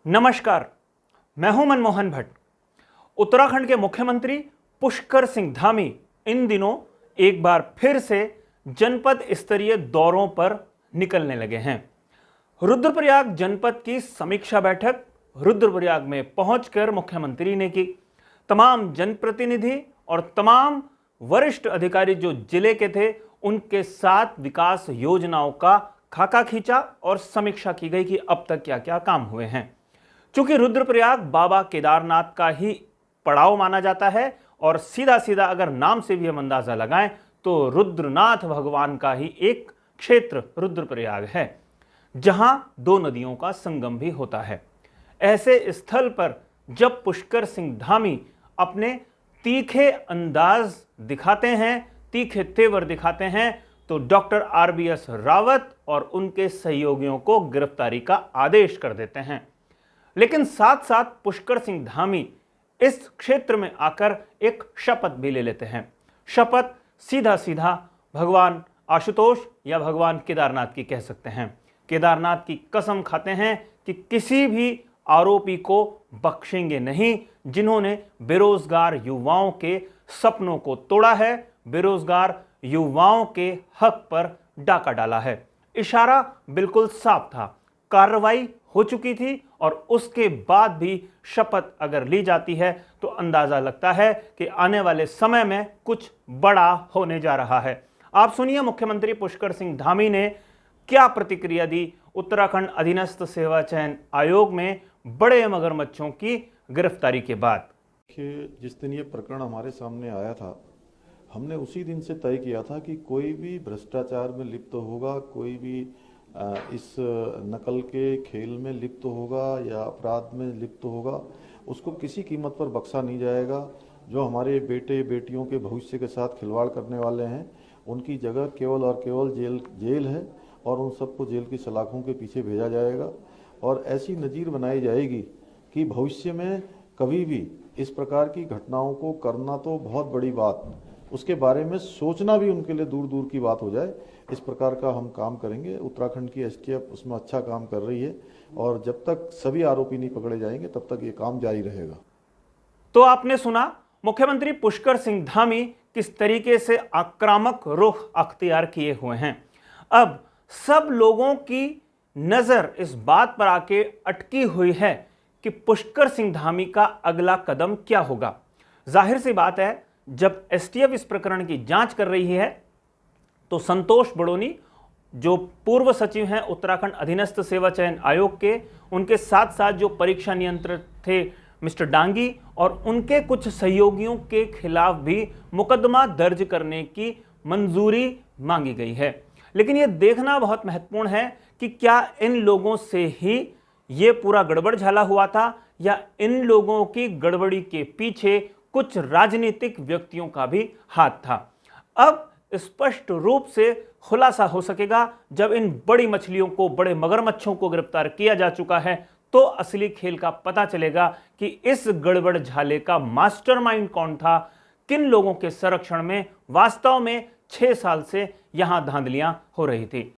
नमस्कार, मैं हूं मनमोहन भट्ट। उत्तराखंड के मुख्यमंत्री पुष्कर सिंह धामी इन दिनों एक बार फिर से जनपद स्तरीय दौरों पर निकलने लगे हैं। रुद्रप्रयाग जनपद की समीक्षा बैठक रुद्रप्रयाग में पहुंचकर मुख्यमंत्री ने की। तमाम जनप्रतिनिधि और तमाम वरिष्ठ अधिकारी जो जिले के थे, उनके साथ विकास योजनाओं का खाका खींचा और समीक्षा की गई कि अब तक क्या क्या काम हुए हैं। चूंकि रुद्रप्रयाग बाबा केदारनाथ का ही पड़ाव माना जाता है और सीधा सीधा अगर नाम से भी हम अंदाजा लगाएं तो रुद्रनाथ भगवान का ही एक क्षेत्र रुद्रप्रयाग है, जहां दो नदियों का संगम भी होता है। ऐसे स्थल पर जब पुष्कर सिंह धामी अपने तीखे अंदाज दिखाते हैं, तीखे तेवर दिखाते हैं, तो डॉक्टर RBS रावत और उनके सहयोगियों को गिरफ्तारी का आदेश कर देते हैं। लेकिन साथ साथ पुष्कर सिंह धामी इस क्षेत्र में आकर एक शपथ भी ले लेते हैं। शपथ सीधा सीधा भगवान आशुतोष या भगवान केदारनाथ की कह सकते हैं। केदारनाथ की कसम खाते हैं कि किसी भी आरोपी को बख्शेंगे नहीं जिन्होंने बेरोजगार युवाओं के सपनों को तोड़ा है, बेरोजगार युवाओं के हक पर डाका डाला है। इशारा बिल्कुल साफ था, कार्रवाई हो चुकी थी और उसके बाद भी शपथ अगर ली जाती है तो अंदाजा लगता है कि आने वाले समय में कुछ बड़ा होने जा रहा है। आप सुनिए मुख्यमंत्री पुष्कर सिंह धामी ने क्या प्रतिक्रिया दी उत्तराखंड अधीनस्थ सेवा चयन आयोग में बड़े मगरमच्छों की गिरफ्तारी के बाद। जिस दिन ये प्रकरण हमारे सामने आया था, हमने उसी दिन से तय किया था कि कोई भी भ्रष्टाचार में लिप्त होगा, कोई भी इस नकल के खेल में लिप्त होगा या अपराध में लिप्त होगा, उसको किसी कीमत पर बख्शा नहीं जाएगा। जो हमारे बेटे बेटियों के भविष्य के साथ खिलवाड़ करने वाले हैं, उनकी जगह केवल और केवल जेल है और उन सबको जेल की सलाखों के पीछे भेजा जाएगा और ऐसी नज़ीर बनाई जाएगी कि भविष्य में कभी भी इस प्रकार की घटनाओं को करना तो बहुत बड़ी बात, उसके बारे में सोचना भी उनके लिए दूर दूर की बात हो जाए। इस प्रकार का हम काम करेंगे। उत्तराखंड की STF उसमें अच्छा काम कर रही है और जब तक सभी आरोपी नहीं पकड़े जाएंगे तब तक ये काम जारी रहेगा। तो आपने सुना मुख्यमंत्री पुष्कर सिंह धामी किस तरीके से आक्रामक रुख अख्तियार किए हुए हैं। अब सब लोगों की नजर इस बात पर आके अटकी हुई है कि पुष्कर सिंह धामी का अगला कदम क्या होगा। जाहिर सी बात है, जब STF इस प्रकरण की जांच कर रही है तो संतोष बड़ोनी जो पूर्व सचिव हैं उत्तराखंड अधीनस्थ सेवा चयन आयोग के, उनके साथ साथ जो परीक्षा नियंत्रक थे मिस्टर डांगी और उनके कुछ सहयोगियों के खिलाफ भी मुकदमा दर्ज करने की मंजूरी मांगी गई है। लेकिन यह देखना बहुत महत्वपूर्ण है कि क्या इन लोगों से ही ये पूरा गड़बड़ झाला हुआ था या इन लोगों की गड़बड़ी के पीछे कुछ राजनीतिक व्यक्तियों का भी हाथ था। अब स्पष्ट रूप से खुलासा हो सकेगा जब इन बड़ी मछलियों को, बड़े मगरमच्छों को गिरफ्तार किया जा चुका है, तो असली खेल का पता चलेगा कि इस गड़बड़ झाले का मास्टरमाइंड कौन था, किन लोगों के संरक्षण में वास्तव में 6 साल से यहां धांधलियां हो रही थी।